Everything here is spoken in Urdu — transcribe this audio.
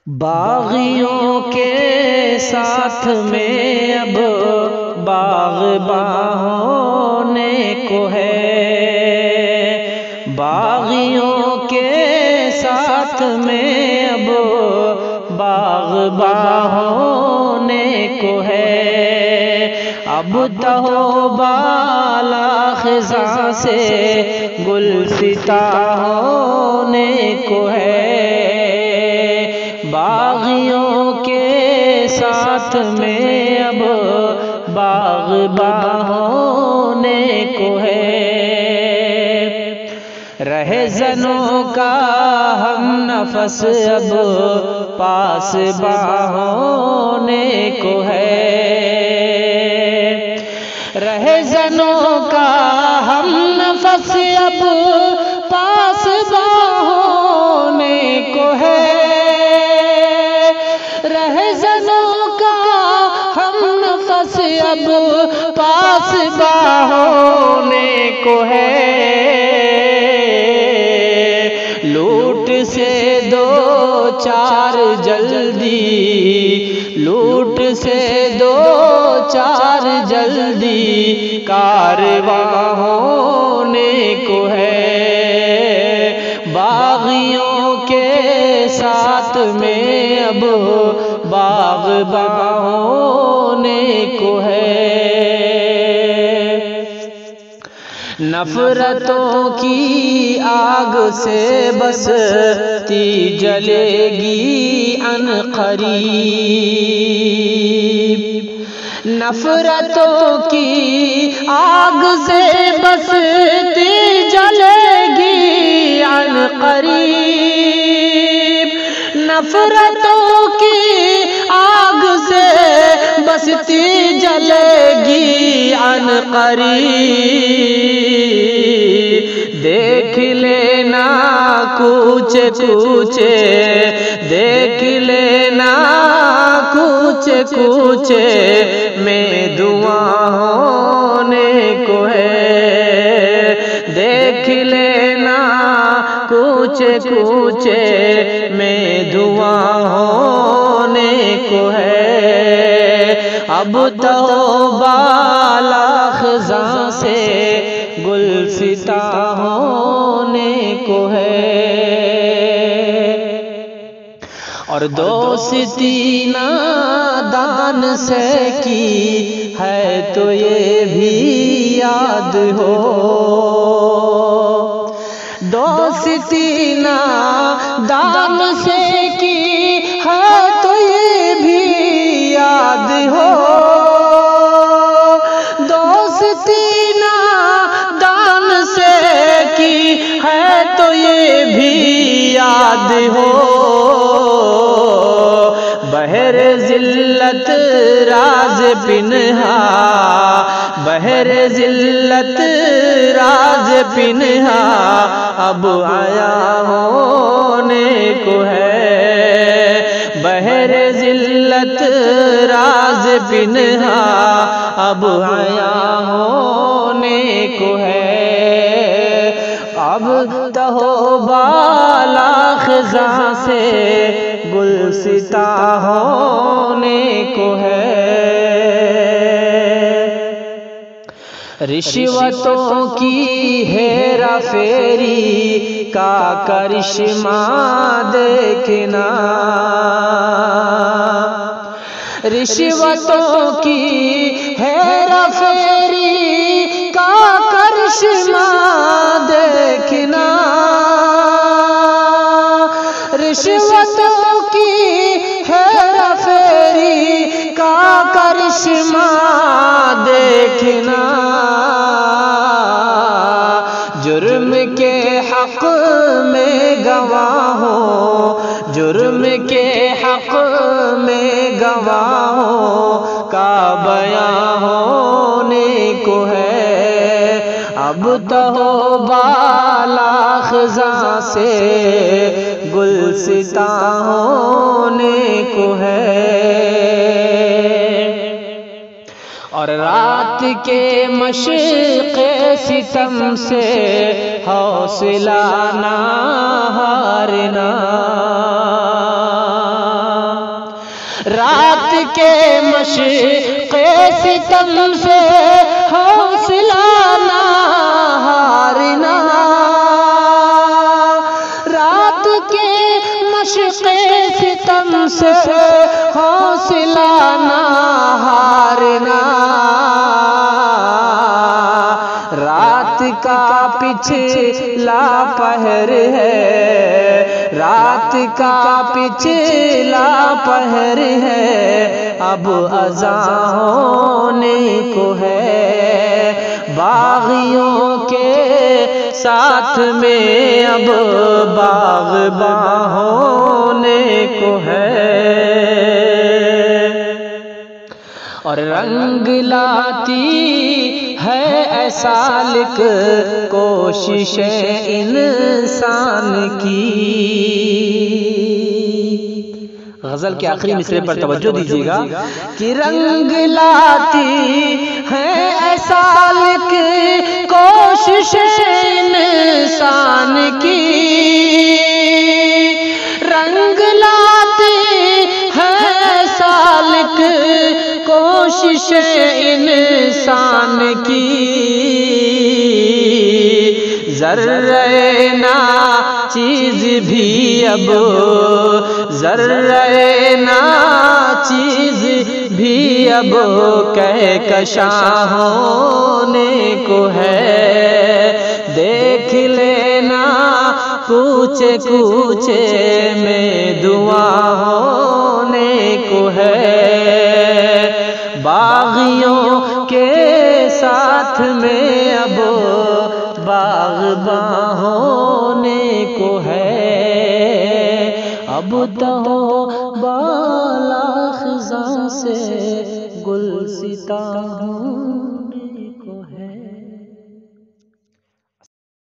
باغیوں کے ساتھ میں اب باغباں ہونے کو ہے، باغیوں کے ساتھ میں اب باغباں ہونے کو ہے۔ اب توبہ خزاں سے گلفتاں ہونے کو ہے، باغیوں کے ساتھ میں اب باغباں ہونے کو ہے۔ رہزنوں کا ہم نفس اب پاسباں ہونے کو ہے، رہزنوں کا ہم نفس اب پاسباں ہونے کو ہے، رہزنوں کا ہم نفس اب پاسباں ہونے کو ہے۔ لوٹ سے دو چار جلدی، لوٹ سے دو چار جلدی کارواں ہونے کو ہے، باغیوں کے ساتھ میں اب باغباں ہونے کو ہے۔ نفرتوں کی آگ سے بستی جلے گی عنقریب، نفرتوں کی آگ سے بستی جلے گی عنقریب، نفرتوں کی آگ سے بستی جلے گی عنقریب۔ دیکھ لینا کوچے کوچے، دیکھ لینا کوچے کوچے میں دعا ہونے کو ہے، دیکھ لینا کوچے کوچے میں دعا ہونے کو ہے۔ اب توبہ خزاں سے گلفتاں ہونے کو ہے، اور دوستی نادان سے کی ہے تو یہ بھی یاد ہو، دوستی نادان سے کی ہے تو یہ بھی یاد ہو، دوستی نادان سے کی ہے تو یہ بھی یاد ہو، بہر ذلت راز پنہا، بہر ذلت راز پنہا اب آیا ہونے کو ہے، بہر ذلت راز پنہا اب آیا ہونے کو ہے۔ اب توبہ خزاں سے گلفتاں ہونے کو ہے۔ رشوتوں کی ہیرا پھیری کا کرشمہ دیکھنا، رشوتوں کی ہیرا پھیری کا کرشمہ دیکھنا، رشوتوں کی ہیرا پھیری کا کرشمہ دیکھنا، جرم کے حق میں گواہ ہو، جرم کے حق میں گواہ ہو کا بیان ہونے کو ہے، اب توبہ خزاں سے گلفتاں ہونے کو ہے، اور رات کے مشق ستم سے حوصلہ نہ ہارنا، رات کے مشق ستم سے حوصلہ نہ ہارنا، رات کے مشق ستم سے حوصلہ نہ ہارنا، رات کا پچھلا پہر ہے، رات کا پچھلا پہر ہے، اب اذاں ہونے کو ہے، باغیوں کے ساتھ میں اب باغباں ہونے کو ہے، اور رنگ لاتی ہے اے سالک کوشش انسان کی۔ غزل کے آخری مصرعے پر توجہ دیجیے گا کہ رنگ لاتی ہے اے سالک کوشش انسان کی، رنگ لاتی ہے سالک کوشش انسان کی، ذرے نا چیز بھی اب، ذرے نا چیز بھی اب کہکشاں ہونے کو ہے، دیکھ لینا کوچے کوچے میں دعا ہونے کو ہے، باغیوں کے ساتھ میں اب باغباں ہونے کو ہے، اب تو بالا خزاں سے گلستاں ہونے